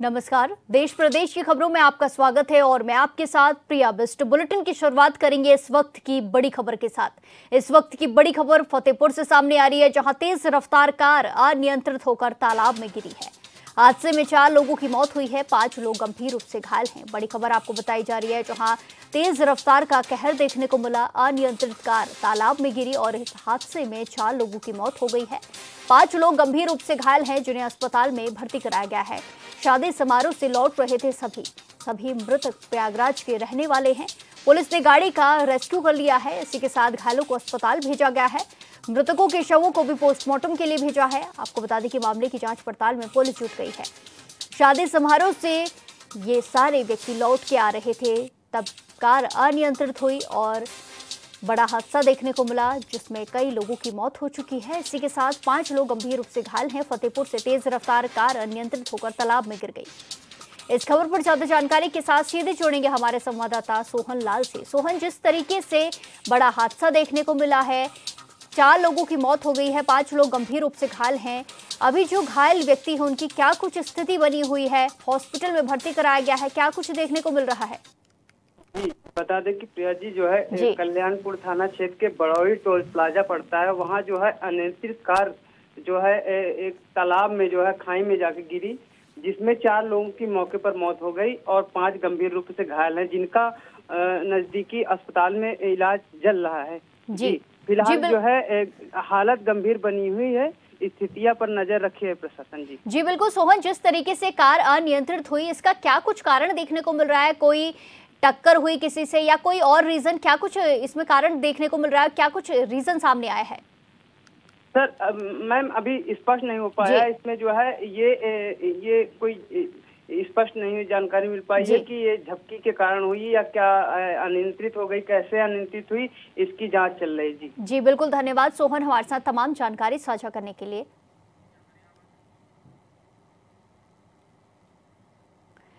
नमस्कार। देश प्रदेश की खबरों में आपका स्वागत है और मैं आपके साथ प्रिया बिस्ट। बुलेटिन की शुरुआत करेंगे इस वक्त की बड़ी खबर के साथ। इस वक्त की बड़ी खबर फतेहपुर से सामने आ रही है, जहां तेज रफ्तार कार अनियंत्रित होकर तालाब में गिरी है। हादसे में 4 लोगों की मौत हुई है, 5 लोग गंभीर रूप से घायल हैं। बड़ी खबर आपको बताई जा रही है, जहां तेज रफ्तार का कहर देखने को मिला। अनियंत्रित कार तालाब में गिरी और इस हादसे में 4 लोगों की मौत हो गई है। 5 लोग गंभीर रूप से घायल हैं, जिन्हें अस्पताल में भर्ती कराया गया है। शादी समारोह से लौट रहे थे सभी मृतक प्रयागराज के रहने वाले हैं। पुलिस ने गाड़ी का रेस्क्यू कर लिया है। इसी के साथ घायलों को अस्पताल भेजा गया है। मृतकों के शवों को भी पोस्टमार्टम के लिए भेजा है। आपको बता दें कि मामले की जांच पड़ताल में पुलिस जुट गई है। शादी समारोह से ये सारे व्यक्ति लौट के आ रहे थे, तब कार अनियंत्रित हुई और बड़ा हादसा देखने को मिला, जिसमें कई लोगों की मौत हो चुकी है। इसी के साथ 5 लोग गंभीर रूप से घायल हैं। फतेहपुर से तेज रफ्तार कार अनियंत्रित होकर तालाब में गिर गई। इस खबर पर ज्यादा जानकारी के साथ सीधे जोड़ेंगे हमारे संवाददाता सोहन लाल से। सोहन, जिस तरीके से बड़ा हादसा देखने को मिला है, 4 लोगों की मौत हो गई है, 5 लोग गंभीर रूप से घायल हैं। अभी जो घायल व्यक्ति हैं उनकी क्या कुछ स्थिति बनी हुई है? हॉस्पिटल में भर्ती कराया गया है, क्या कुछ देखने को मिल रहा है? जी, बता दें कि प्रिया जी जो है कल्याणपुर थाना क्षेत्र के बड़ौली टोल प्लाजा पड़ता है, वहाँ जो है अनियंत्रित कार जो है एक तालाब में जो है खाई में जाके गिरी, जिसमें 4 लोगों की मौके पर मौत हो गई और 5 गंभीर रूप से घायल हैं, जिनका नजदीकी अस्पताल में इलाज चल रहा है। जी फिलहाल जो है हालत गंभीर बनी हुई है। स्थितियां पर नजर रखी है प्रशासन। जी बिल्कुल सोहन, जिस तरीके से कार अनियंत्रित हुई, इसका क्या कुछ कारण देखने को मिल रहा है? कोई टक्कर हुई किसी से या कोई और रीजन, क्या कुछ इसमें कारण देखने को मिल रहा है? क्या कुछ रीजन सामने आया है? सर मैम अभी स्पष्ट नहीं हो पाया है। इसमें जो है ये कोई स्पष्ट नहीं जानकारी मिल पाई है कि ये झपकी के कारण हुई या क्या अनियंत्रित हो गई, कैसे अनियंत्रित हुई, इसकी जांच चल रही है। जी बिल्कुल, धन्यवाद सोहन हमारे साथ तमाम जानकारी साझा करने के लिए।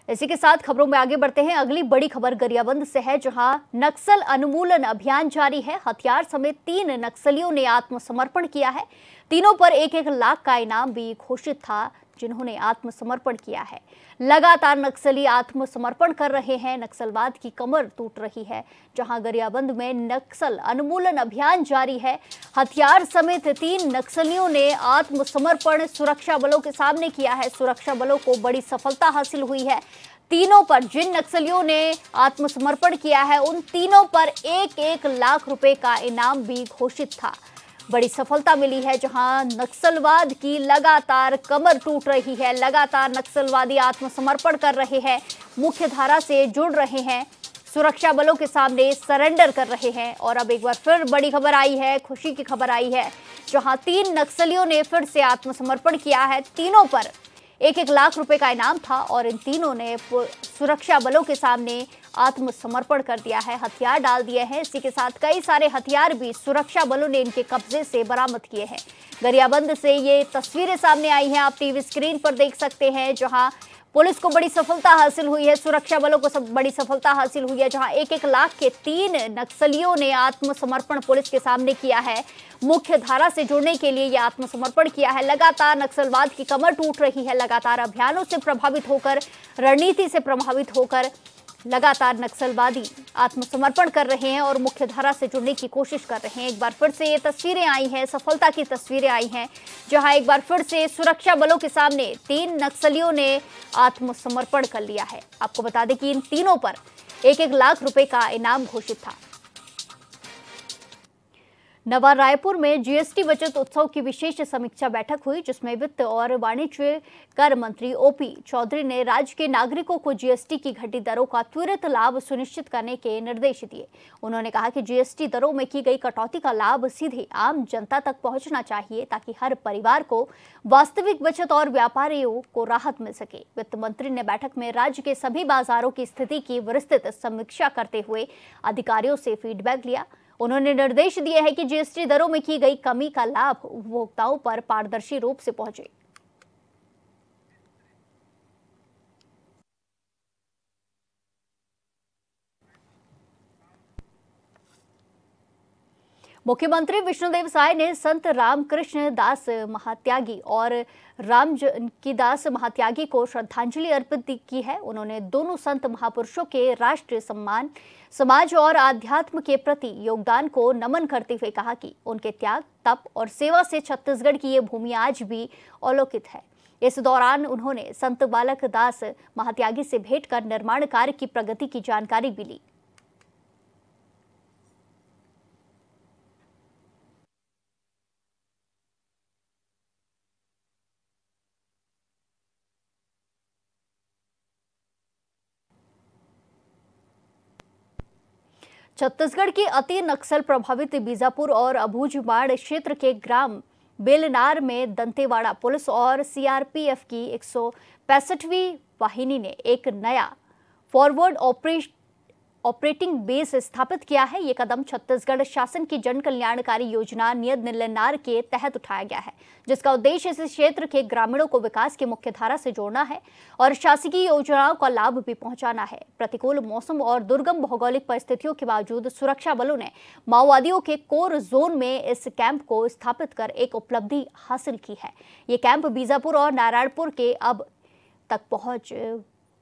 इसी के साथ खबरों में आगे बढ़ते हैं। अगली बड़ी खबर गरियाबंद से है, जहां नक्सल उन्मूलन अभियान जारी है। हथियार समेत 3 नक्सलियों ने आत्मसमर्पण किया है। तीनों पर 1-1 लाख का इनाम भी घोषित था, जिन्होंने आत्मसमर्पण किया है। लगातार नक्सली आत्मसमर्पण कर रहे हैं। नक्सलवाद की कमर टूट रही है। जहां गरियाबंद में नक्सल उन्मूलन अभियान जारी है। हथियार समेत 3 नक्सलियों ने आत्मसमर्पण सुरक्षा बलों के सामने किया है। सुरक्षा बलों को बड़ी सफलता हासिल हुई है। तीनों पर, जिन नक्सलियों ने आत्मसमर्पण किया है, उन तीनों पर 1-1 लाख रुपए का इनाम भी घोषित था। बड़ी सफलता मिली है, जहां नक्सलवाद की लगातार कमर टूट रही है। लगातार नक्सलवादी आत्मसमर्पण कर रहे हैं, मुख्य धारा से जुड़ रहे हैं, सुरक्षा बलों के सामने सरेंडर कर रहे हैं। और अब एक बार फिर बड़ी खबर आई है, खुशी की खबर आई है, जहां 3 नक्सलियों ने फिर से आत्मसमर्पण किया है। तीनों पर 1-1 लाख रुपए का इनाम था और इन तीनों ने सुरक्षा बलों के सामने आत्मसमर्पण कर दिया है, हथियार डाल दिए हैं। इसी के साथ कई सारे हथियार भी सुरक्षा बलों ने इनके कब्जे से बरामद किए हैं। गरियाबंद से ये तस्वीरें सामने आई हैं, आप टीवी स्क्रीन पर देख सकते हैं, जहां पुलिस को बड़ी सफलता हासिल हुई है, सुरक्षा बलों को बड़ी सफलता हासिल हुई है, जहां 1-1 लाख के 3 नक्सलियों ने आत्मसमर्पण पुलिस के सामने किया है। मुख्य धारा से जुड़ने के लिए यह आत्मसमर्पण किया है। लगातार नक्सलवाद की कमर टूट रही है। लगातार अभियानों से प्रभावित होकर, रणनीति से प्रभावित होकर लगातार नक्सलवादी आत्मसमर्पण कर रहे हैं और मुख्य धारा से जुड़ने की कोशिश कर रहे हैं। एक बार फिर से ये तस्वीरें आई हैं, सफलता की तस्वीरें आई हैं, जहां एक बार फिर से सुरक्षा बलों के सामने 3 नक्सलियों ने आत्मसमर्पण कर लिया है। आपको बता दें कि इन तीनों पर 1-1 लाख रुपए का इनाम घोषित था। नवा रायपुर में जीएसटी बचत उत्सव की विशेष समीक्षा बैठक हुई, जिसमें वित्त और वाणिज्य कर मंत्री ओपी चौधरी ने राज्य के नागरिकों को जीएसटी की घटी दरों का त्वरित लाभ सुनिश्चित करने के निर्देश दिए। उन्होंने कहा कि जीएसटी दरों में की गई कटौती का लाभ सीधे आम जनता तक पहुंचना चाहिए, ताकि हर परिवार को वास्तविक बचत और व्यापारियों को राहत मिल सके। वित्त मंत्री ने बैठक में राज्य के सभी बाजारों की स्थिति की विस्तृत समीक्षा करते हुए अधिकारियों से फीडबैक लिया। उन्होंने निर्देश दिए हैं कि जीएसटी दरों में की गई कमी का लाभ उपभोक्ताओं पर पारदर्शी रूप से पहुंचे। मुख्यमंत्री विष्णुदेव साय ने संत रामकृष्ण दास महात्यागी और रामजनकी दास महात्यागी को श्रद्धांजलि अर्पित की है। उन्होंने दोनों संत महापुरुषों के राष्ट्रीय सम्मान, समाज और आध्यात्म के प्रति योगदान को नमन करते हुए कहा कि उनके त्याग, तप और सेवा से छत्तीसगढ़ की ये भूमि आज भी अलौकिक है। इस दौरान उन्होंने संत बालक दास महात्यागी से भेंट कर निर्माण कार्य की प्रगति की जानकारी भी ली। छत्तीसगढ़ की अति नक्सल प्रभावित बीजापुर और अबूझमाड़ क्षेत्र के ग्राम बेलनार में दंतेवाड़ा पुलिस और सीआरपीएफ की 165वीं वाहिनी ने एक नया फॉरवर्ड ऑपरेटिंग बेस स्थापित किया है। ये कदम छत्तीसगढ़ शासन की जन कल्याणकारी योजना नियत निलनार के तहत उठाया गया है, जिसका उद्देश्य इस क्षेत्र के ग्रामीणों को विकास की मुख्य धारा से जोड़ना है और शासकीय योजनाओं का लाभ भी पहुंचाना है। प्रतिकूल मौसम और दुर्गम भौगोलिक परिस्थितियों के बावजूद सुरक्षा बलों ने माओवादियों के कोर जोन में इस कैंप को स्थापित कर एक उपलब्धि हासिल की है। ये कैंप बीजापुर और नारायणपुर के अब तक पहुंच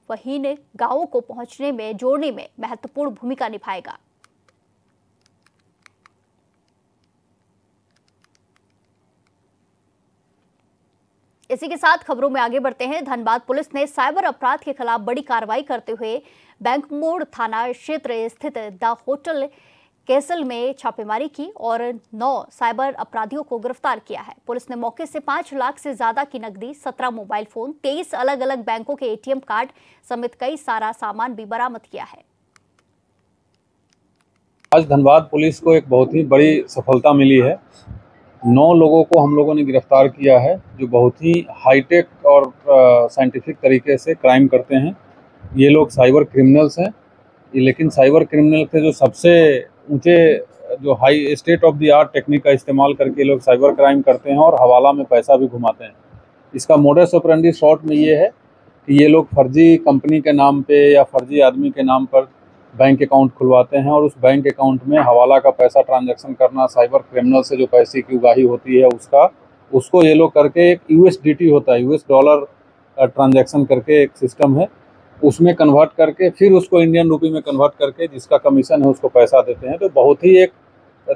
वहीं ने गांवों को पहुंचने में जोड़ने में महत्वपूर्ण भूमिका निभाएगा। इसी के साथ खबरों में आगे बढ़ते हैं। धनबाद पुलिस ने साइबर अपराध के खिलाफ बड़ी कार्रवाई करते हुए बैंक मोड़ थाना क्षेत्र स्थित द होटल कैसल में छापेमारी की और 9 साइबर अपराधियों को गिरफ्तार किया है। पुलिस ने मौके से 5 लाख से ज्यादा की नकदी, 17 मोबाइल फोन, 23 अलग अलग बैंकों के एटीएम कार्ड समेत कई सारा सामान भी बरामद किया है। आज धनबाद पुलिस को एक बहुत ही बड़ी सफलता मिली है। 9 लोगों को हम लोगों ने गिरफ्तार किया है, जो बहुत ही हाईटेक और साइंटिफिक तरीके से क्राइम करते हैं। ये लोग साइबर क्रिमिनल्स हैं, लेकिन साइबर क्रिमिनल के जो सबसे ऊंचे जो high state of the art technique का इस्तेमाल करके लोग साइबर क्राइम करते हैं और हवाला में पैसा भी घुमाते हैं। इसका मोडस ऑपरेंडी शॉर्ट में ये है कि ये लोग फर्जी कंपनी के नाम पे या फर्जी आदमी के नाम पर बैंक अकाउंट खुलवाते हैं और उस बैंक अकाउंट में हवाला का पैसा ट्रांजैक्शन करना, साइबर क्रिमिनल से जो पैसे की उगाही होती है उसको ये लोग करके एक USDT होता है, US डॉलर ट्रांजैक्शन करके एक सिस्टम है, उसमें कन्वर्ट करके फिर उसको इंडियन रुपी में कन्वर्ट करके जिसका कमीशन है उसको पैसा देते हैं। तो बहुत ही एक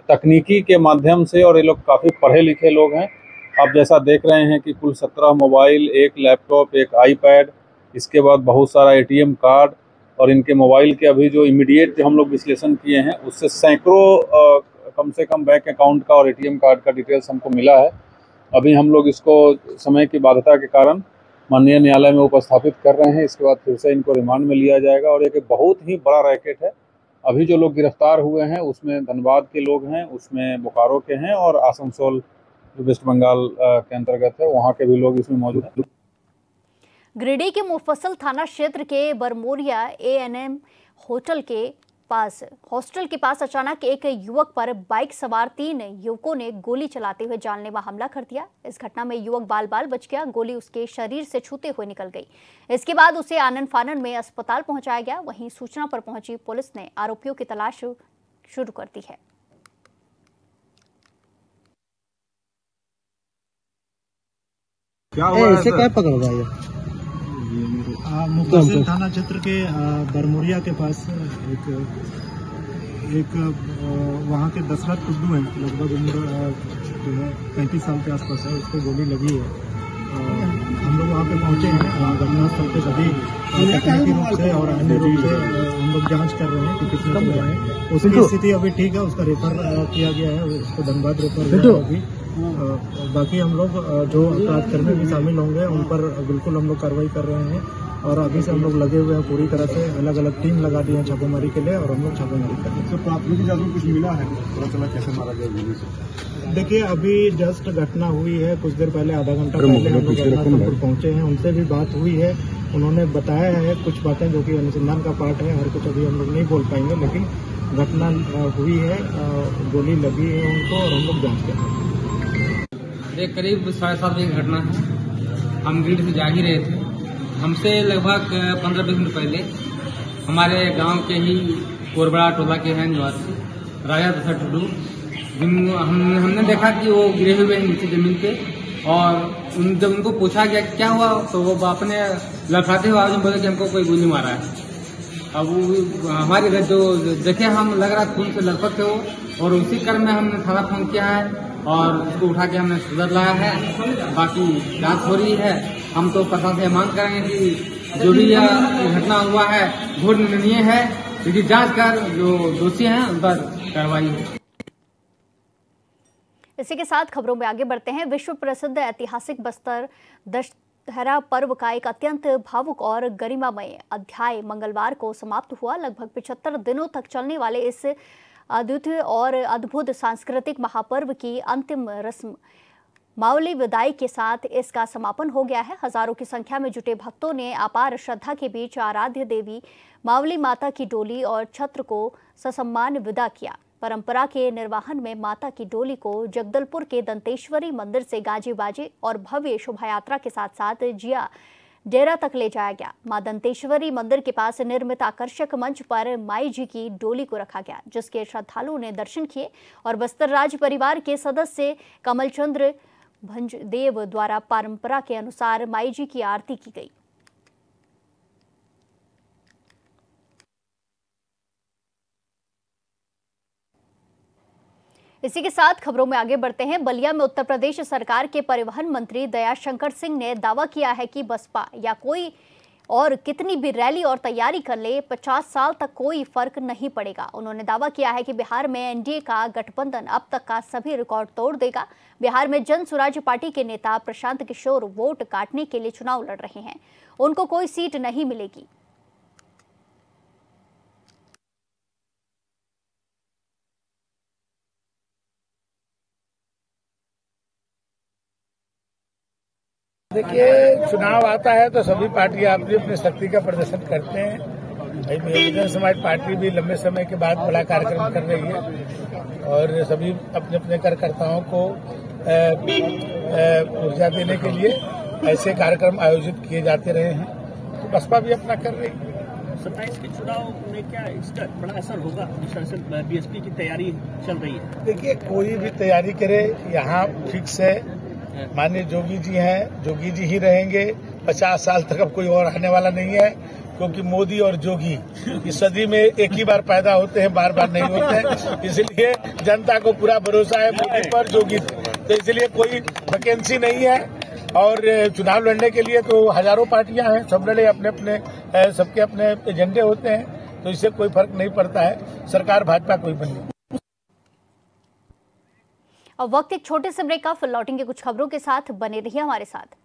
तकनीकी के माध्यम से, और ये लोग काफ़ी पढ़े लिखे लोग हैं। आप जैसा देख रहे हैं कि कुल 17 मोबाइल, 1 लैपटॉप, 1 आईपैड, इसके बाद बहुत सारा ATM कार्ड, और इनके मोबाइल के अभी जो इमीडिएट जो हम लोग विश्लेषण किए हैं उससे सैकड़ों कम से कम बैंक अकाउंट का और ATM कार्ड का डिटेल्स हमको मिला है। अभी हम लोग इसको समय की बाध्यता के कारण माननीय न्यायालय में उपस्थापित कर रहे हैं। इसके बाद फिर से इनको रिमांड में लिया जाएगा। और एक बहुत ही बड़ा रैकेट है। अभी जो लोग गिरफ्तार हुए हैं उसमें धनबाद के लोग हैं, उसमें बोकारो के हैं और आसनसोल जो वेस्ट बंगाल के अंतर्गत है वहाँ के भी लोग इसमें मौजूद हैं। गिरिडीह के मुफस्सल थाना क्षेत्र के बरमोरिया ANM हॉस्टल के पास अचानक एक युवक पर बाइक सवार 3 युवकों ने गोली चलाते हुए जानलेवा हमला कर दिया। इस घटना में युवक बाल बाल बच गया। गोली उसके शरीर से छूते हुए निकल गई। इसके बाद उसे आनन फानन में अस्पताल पहुंचाया गया। वहीं सूचना पर पहुंची पुलिस ने आरोपियों की तलाश शुरू कर दी है। क्या हुआ ऐसे क्या पकड़ा गया? मुफस्सिल थाना क्षेत्र के बरमोरिया के पास एक वहाँ के दशरथ कुड्डू हैं, लगभग उम्र जो है 35 साल के आसपास है, उसको गोली लगी है। हम लोग वहाँ पे पहुँचे हैं। घटनास्थल पे सभी तकनीकी रूप से और अन्य रूप से हम लोग जांच कर रहे हैं कि किसने किया है। उसकी स्थिति अभी ठीक है, उसका रेफर किया गया है, उसको धनबाद रेफर किया अभी। बाकी हम लोग जो अपराध कर्मी भी शामिल होंगे उन पर बिल्कुल हम लोग कार्रवाई कर रहे हैं और अभी से हम लोग लगे हुए हैं पूरी तरह से। अलग अलग टीम लगा दी है छापेमारी के लिए और हम लोग छापेमारी कर रहे हैं। तो प्राथमिक जांच में कुछ मिला है, पता चला कैसे मारा गया गोली से? देखिए, अभी जस्ट घटना हुई है, कुछ देर पहले, आधा घंटा पहले हम लोग घटनास्थल पर पहुंचे हैं। उनसे भी बात हुई है, उन्होंने बताया है कुछ बातें जो कि अनुसंधान का पार्ट है। हर कुछ अभी हम लोग नहीं बोल पाएंगे, लेकिन घटना हुई है, गोली लगी है उनको और हम लोग जाँच कर रहे हैं। एक करीब 7:30 बजे की घटना है। हम गिरिडीह से जा ही रहे थे। हमसे लगभग 15-20 मिनट पहले हमारे गांव के ही कोरबड़ा टोला के हैं निवासी राजा दशरथ टुडू, हमने देखा कि वो गिरे हुए हैं नीचे जमीन पे, और जब उनको पूछा गया कि क्या हुआ तो वो अपने लड़खड़ाते हुए आवाज में बोले कि हमको कोई गोली मारा है। अब वो हमारे जो देखे हम लग रहा खून से लथपथ थे वो, और उसी क्रम में हमने थाना फोन किया है और उसको उठा के हमने सदर लाया है। बाकी जांच हो रही है। हम तो प्रशासन से मांग करेंगे कि जो भी यह घटना हुआ है घोर निंदनीय है, लेकिन जांच कर जो दोषी हैं उन पर कार्रवाई हो। इसी के साथ खबरों में आगे बढ़ते हैं। विश्व प्रसिद्ध ऐतिहासिक बस्तर दशहरा पर्व का एक अत्यंत भावुक और गरिमामय अध्याय मंगलवार को समाप्त हुआ। लगभग 75 दिनों तक चलने वाले इस अद्वितीय और अद्भुत सांस्कृतिक महापर्व की अंतिम रस्म मावली विदाई के साथ इसका समापन हो गया है। हजारों की संख्या में जुटे भक्तों ने अपार श्रद्धा के बीच आराध्य देवी मावली माता की डोली और छत्र को ससम्मान विदा किया। परंपरा के निर्वहन में माता की डोली को जगदलपुर के दंतेश्वरी मंदिर से गाजे बाजे और भव्य शोभा यात्रा के साथ साथ जिया डेरा तक ले जाया गया। मां दंतेश्वरी मंदिर के पास निर्मित आकर्षक मंच पर माई जी की डोली को रखा गया, जिसके श्रद्धालुओं ने दर्शन किए और बस्तर राज परिवार के सदस्य कमलचंद्र भंजदेव द्वारा परंपरा के अनुसार माई जी की आरती की गई। इसी के साथ खबरों में आगे बढ़ते हैं। बलिया में उत्तर प्रदेश सरकार के परिवहन मंत्री दयाशंकर सिंह ने दावा किया है कि बसपा या कोई और कितनी भी रैली और तैयारी कर ले 50 साल तक कोई फर्क नहीं पड़ेगा। उन्होंने दावा किया है कि बिहार में एनडीए का गठबंधन अब तक का सभी रिकॉर्ड तोड़ देगा। बिहार में जन स्वराज पार्टी के नेता प्रशांत किशोर वोट काटने के लिए चुनाव लड़ रहे हैं, उनको कोई सीट नहीं मिलेगी। देखिए, चुनाव आता है तो सभी पार्टियां अपनी अपनी शक्ति का प्रदर्शन करते हैं। भाई बहुजन समाज पार्टी भी लंबे समय के बाद बड़ा कार्यक्रम कर रही है और सभी अपने अपने कार्यकर्ताओं को ऊर्जा देने के लिए ऐसे कार्यक्रम आयोजित किए जाते रहे हैं, तो बसपा भी अपना कर रही है। 27 के चुनाव में क्या इसका बड़ा असर होगा? बीएसपी की तैयारी चल रही है। देखिए, कोई भी तैयारी करे, यहाँ फिक्स है। माननीय जोगी जी हैं, जोगी जी ही रहेंगे 50 साल तक। अब कोई और आने वाला नहीं है, क्योंकि मोदी और जोगी इस सदी में एक ही बार पैदा होते हैं, बार बार नहीं होते हैं। इसलिए जनता को पूरा भरोसा है मोदी पर, जोगी पर, तो इसलिए कोई वैकेंसी नहीं है। और चुनाव लड़ने के लिए तो हजारों पार्टियां हैं, सब लड़े, अपने अपने सबके अपने एजेंडे होते हैं, तो इससे कोई फर्क नहीं पड़ता है। सरकार भाजपा कोई बन नहीं। अब वक्त एक छोटे से ब्रेक का, फिर लौटेंगे कुछ खबरों के साथ। बने रहिए हमारे साथ।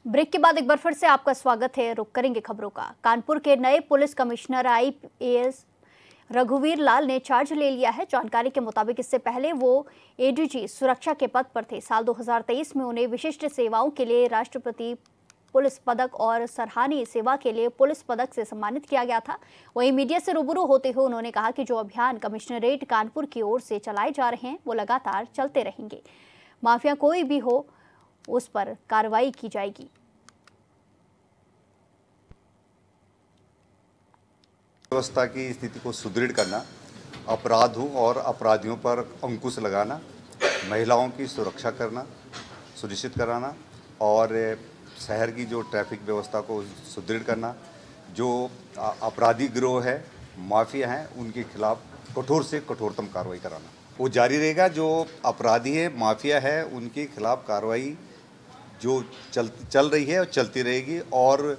ब्रेक के बाद एक बार फिर से आपका स्वागत है। रुक करेंगे खबरों का। कानपुर के नए पुलिस कमिश्नर IPS रघुवीर लाल ने चार्ज ले लिया है। जानकारी के मुताबिक इससे पहले वो ADG सुरक्षा के पद पर थे। साल 2023 में उन्हें विशिष्ट सेवाओं के लिए राष्ट्रपति पुलिस पदक और सराहनीय सेवा के लिए पुलिस पदक से सम्मानित किया गया था। वहीं मीडिया से रूबरू होते हुए उन्होंने कहा कि जो अभियान कमिश्नरेट कानपुर की ओर से चलाए जा रहे हैं वो लगातार चलते रहेंगे। माफिया कोई भी हो उस पर कार्रवाई की जाएगी। व्यवस्था की स्थिति को सुदृढ़ करना, अपराधों और अपराधियों पर अंकुश लगाना, महिलाओं की सुरक्षा करना सुनिश्चित कराना और शहर की जो ट्रैफिक व्यवस्था को सुदृढ़ करना, जो अपराधी गिरोह है, माफिया हैं, उनके खिलाफ कठोर से कठोरतम कार्रवाई कराना वो जारी रहेगा। जो अपराधी है, माफिया है, उनके खिलाफ कार्रवाई जो चल रही है और चलती रहेगी और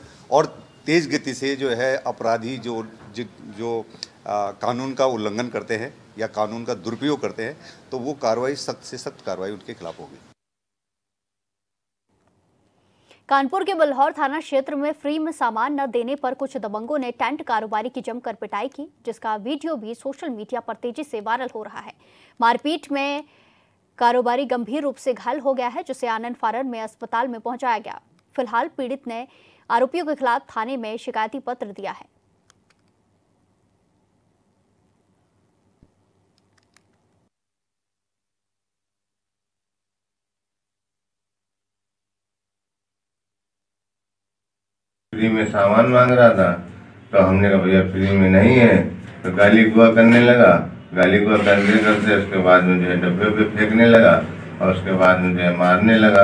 तेज गति से जो है अपराधी जो कानून का उल्लंघन करते हैं या कानून का दुरुपयोग करते हैं, तो वो कार्रवाई सख्त से सख्त कार्रवाई उनके खिलाफ होगी। कानपुर के बलहौर थाना क्षेत्र में फ्री में सामान न देने पर कुछ दबंगों ने टेंट कारोबारी की जमकर पिटाई की, जिसका वीडियो भी सोशल मीडिया पर तेजी से वायरल हो रहा है। मारपीट में कारोबारी गंभीर रूप से घायल हो गया है, जिसे आनंद फारन में अस्पताल में पहुंचाया गया। फिलहाल पीड़ित ने आरोपियों के खिलाफ थाने में शिकायती पत्र दिया है। फ्री में सामान मांग रहा था, तो हमने कहा भैया फ्री में नहीं है, तो गाली गुआ करने लगा। गाली गुआ करते करते उसके बाद में जो है डब्बे पे फेंकने लगा और उसके बाद में जो है मारने लगा।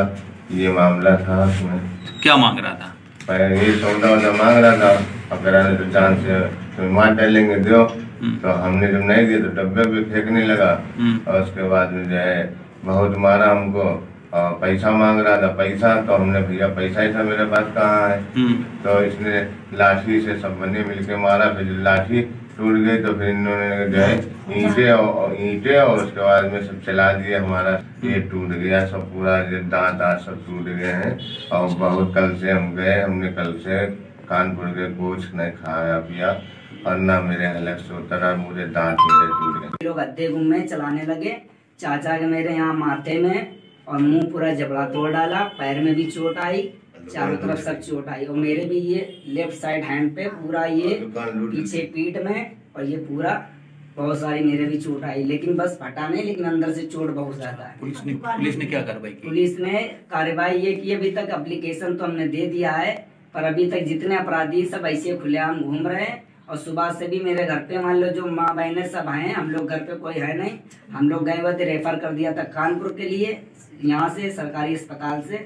ये मामला था। उसमें क्या मांग रहा था? ये सौदा वौदा मांग रहा था, अब कराने तो चांद से तो मार डालेंगे दो, तो हमने जब नहीं दिया तो डब्बे पे फेंकने लगा और उसके बाद में जो है बहुत मारा हमको और पैसा मांग रहा था। पैसा तो हमने भैया पैसा ही था मेरे पास कहाँ है, तो इसने लाठी से सब बंदे मिलके मारा। फिर लाठी टूट गई तो फिर इन्होंने जो है ईंटे और उसके बाद में सब चला दिया। हमारा ये टूट गया सब, पूरा दांत सब टूट गए हैं। और बहुत कल से हम गए, हमने कल से कानपुर के गोश्त नहीं खाया पिया और ना मेरे हलक से उतरा, मुझे दांत मेरे टूट गए। लोग गद्दे घूमने चलाने लगे, चाचा के मेरे यहाँ माथे में और मुंह पूरा जबड़ा तोड़ डाला, पैर में भी चोट आई, चारों तरफ सब चोट आई और मेरे भी ये लेफ्ट साइड हैंड पे पूरा, ये पीछे पीठ में और ये पूरा बहुत सारी मेरे भी चोट आई, लेकिन बस फटा नहीं, लेकिन अंदर से चोट बहुत ज्यादा है। पुलिस ने क्या कार्रवाई की? पुलिस ने कार्रवाई ये की, अभी तक एप्लीकेशन तो हमने दे दिया है, पर अभी तक जितने अपराधी सब ऐसे खुलेआम घूम रहे हैं। और सुबह से भी मेरे घर पे मान लो जो माँ बहनें सब हैं, हम लोग घर पे कोई है नहीं, हम लोग गए हुए रेफर कर दिया था कानपुर के लिए, यहाँ से सरकारी अस्पताल से।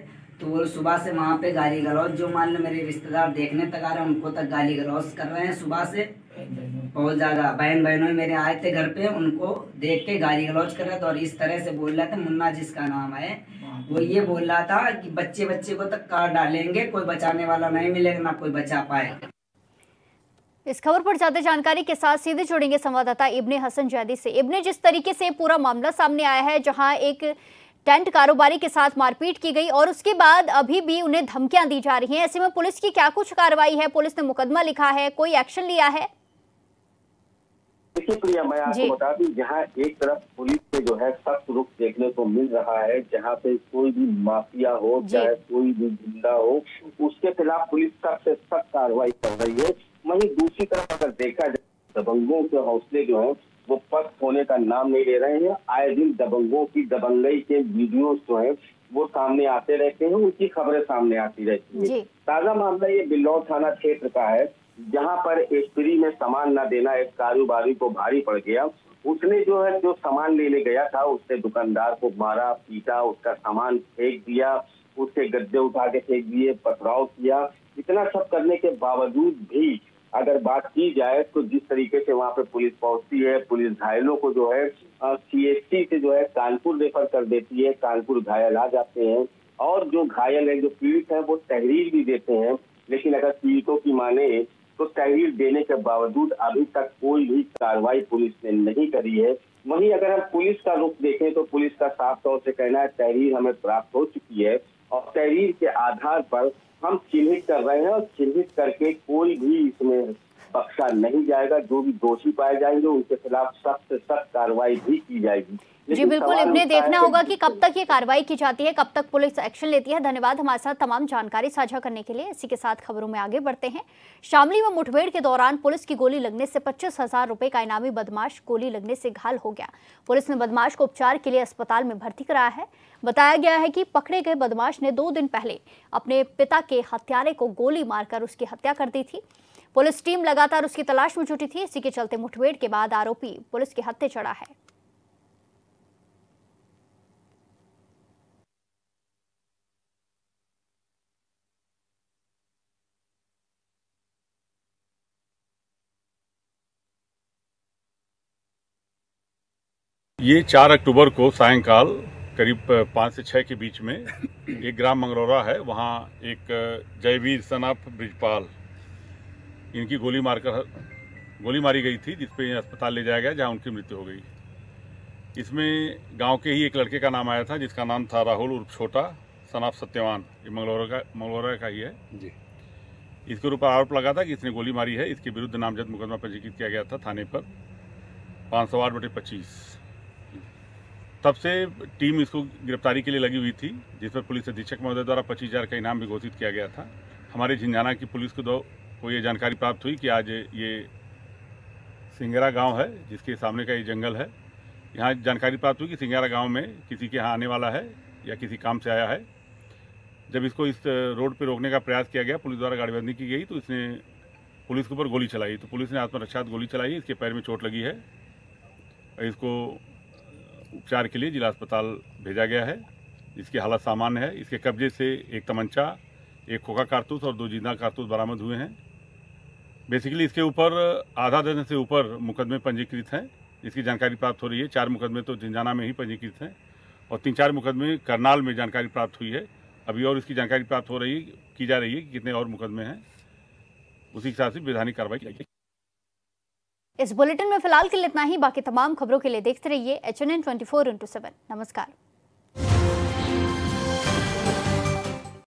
तो वो सुबह से वहाँ पे गाली गलौज, जो मान लो मेरे रिश्तेदार देखने तक आ रहे हैं उनको तक गाली गलौज कर रहे हैं सुबह से बहुत ज्यादा। बहनों मेरे आए थे घर पे, उनको देख के गाली गलौज कर रहे थे और इस तरह से बोल रहे थे, मुन्ना जिसका नाम है वो ये बोल रहा था कि बच्चे को तक काट डालेंगे, कोई बचाने वाला नहीं मिलेगा, ना कोई बचा पाएगा। इस खबर पर ज्यादा जानकारी के साथ सीधे जुड़ेंगे संवाददाता इब्ने हसन जैदी से। इब्ने, जिस तरीके से पूरा मामला सामने आया है, जहां एक टेंट कारोबारी के साथ मारपीट की गई और उसके बाद अभी भी उन्हें धमकियां दी जा रही हैं, ऐसे में पुलिस की क्या कुछ कार्रवाई है? पुलिस ने मुकदमा लिखा है, कोई एक्शन लिया है? देखिए प्रिया, मैं आपको बता दूं, जहाँ एक तरफ पुलिस से जो है सख्त रुख देखने को मिल रहा है, जहाँ पे कोई भी माफिया हो, चाहे कोई भी गुंडा हो, उसके खिलाफ पुलिस सख्त से सख्त कार्रवाई कर रही है। वहीं दूसरी तरफ अगर देखा जाए, दबंगों के हौसले जो है वो पस्त होने का नाम नहीं ले रहे हैं। आए दिन दबंगों की दबंगई के वीडियोस जो है वो सामने आते रहते हैं, उनकी खबरें सामने आती रहती है। ताजा मामला ये बिल्लौर थाना क्षेत्र का है, जहां पर एक फ्री में सामान न देना एक कारोबारी को भारी पड़ गया। उसने जो सामान लेने गया था, उसने दुकानदार को मारा, पीटा, उसका सामान फेंक दिया, उसके गद्दे उठा के फेंक दिए, पथराव किया। इतना सब करने के बावजूद भी अगर बात की जाए तो जिस तरीके से वहाँ पे पुलिस पहुंचती है, पुलिस घायलों को जो है CHC से जो है कानपुर रेफर कर देती है, कानपुर घायल आ जाते हैं और जो घायल है, जो पीड़ित है, वो तहरीर भी देते हैं। लेकिन अगर पीड़ितों की माने तो तहरीर देने के बावजूद अभी तक कोई भी कार्रवाई पुलिस ने नहीं करी है। वहीं अगर हम पुलिस का रुख देखें तो पुलिस का साफ तौर से कहना है तहरीर हमें प्राप्त हो चुकी है और तहरीर के आधार पर हम चिन्हित कर रहे हैं और चिन्हित करके कोई भी इसमें बख्शा नहीं जाएगा। जो भी दोषी पाए जाएंगे उनके खिलाफ सख्त से सख्त कार्रवाई भी की जाएगी। जी बिल्कुल, इन्हें देखना होगा कि कब तक ये कार्रवाई की जाती है, कब तक पुलिस एक्शन लेती है। धन्यवाद हमारे साथ तमाम जानकारी साझा करने के लिए। इसी के साथ खबरों में आगे बढ़ते हैं। शामली में मुठभेड़ के दौरान पुलिस की गोली लगने से 25,000 रुपए का इनामी बदमाश गोली लगने से घायल हो गया। पुलिस ने बदमाश को उपचार के लिए अस्पताल में भर्ती कराया है। बताया गया है कि पकड़े गए बदमाश ने 2 दिन पहले अपने पिता के हत्यारे को गोली मारकर उसकी हत्या कर दी थी। पुलिस टीम लगातार उसकी तलाश में जुटी थी। इसी के चलते मुठभेड़ के बाद आरोपी पुलिस के हत्थे चढ़ा है। ये 4 अक्टूबर को सायंकाल करीब 5 से 6 के बीच में एक ग्राम मंगरौरा है, वहाँ एक जयवीर सनाफ ब्रिजपाल, इनकी गोली मारी गई थी, जिसपे अस्पताल ले जाया गया, जहाँ उनकी मृत्यु हो गई। इसमें गांव के ही एक लड़के का नाम आया था, जिसका नाम था राहुल उर्फ छोटा सनाफ सत्यवान। ये मंगरौरा का ही है जी। इसके ऊपर आरोप लगा था कि इसने गोली मारी है। इसके विरुद्ध नामजद मुकदमा पंजीकृत किया गया था थाने पर 508/25। तब से टीम इसको गिरफ्तारी के लिए लगी हुई थी, जिस पर पुलिस अधीक्षक महोदय द्वारा 25,000 का इनाम भी घोषित किया गया था। हमारे झिंझाना की पुलिस को ये जानकारी प्राप्त हुई कि आज ये सिंगरा गांव है, जिसके सामने का ये जंगल है, यहाँ जानकारी प्राप्त हुई कि सिंगरा गांव में किसी के यहाँ आने वाला है या किसी काम से आया है, जब इसको इस रोड पे रोकने का प्रयास किया गया, पुलिस द्वारा गाड़ीबंदी की गई, तो इसने पुलिस के ऊपर गोली चलाई। तो पुलिस ने आत्मरक्षा गोली चलाई, इसके पैर में चोट लगी है। इसको उपचार के लिए जिला अस्पताल भेजा गया है। इसकी हालत सामान्य है। इसके कब्जे से एक तमंचा, एक खोखा कारतूस और 2 जिंदा कारतूस बरामद हुए हैं। बेसिकली इसके ऊपर आधा दर्जन से ऊपर मुकदमे पंजीकृत हैं। इसकी जानकारी प्राप्त हो रही है। 4 मुकदमे तो झिंझाना में ही पंजीकृत हैं और 3-4 मुकदमे करनाल में जानकारी प्राप्त हुई है। अभी और इसकी जानकारी प्राप्त हो रही की जा रही है कि कितने और मुकदमे हैं, उसी के हिसाब से वैधानिक कार्रवाई की जाएगी। इस बुलेटिन में फिलहाल के लिए इतना ही। बाकी तमाम खबरों के लिए देखते रहिए HNN 24x7। नमस्कार।